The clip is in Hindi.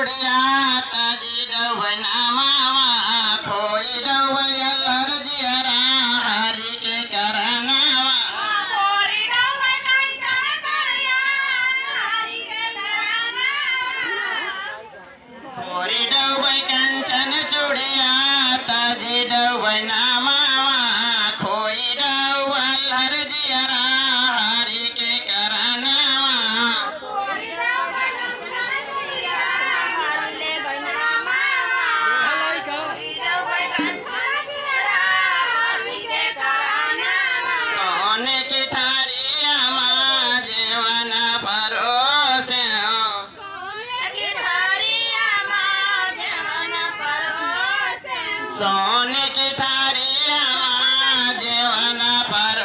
चूड़िया ताजी डवना मामा खोई डवया लरजियरा हरि के करनावा खोरी डवै कंचन चूड़िया हरि के करनावा खोरी डवै कंचन चूड़िया ताजी डवना मामा खोई डवया लरजियरा हरि के करनावा खोरी डवै कंचन चूड़िया हरि के करनावा खोरी डवै कंचन चूड़िया हरि के करनावा सोने की थारिया माँ जीवन परोसे सोने की थारिया माँ जवन परोसे सोने की थारिया माँ जीवन परोसे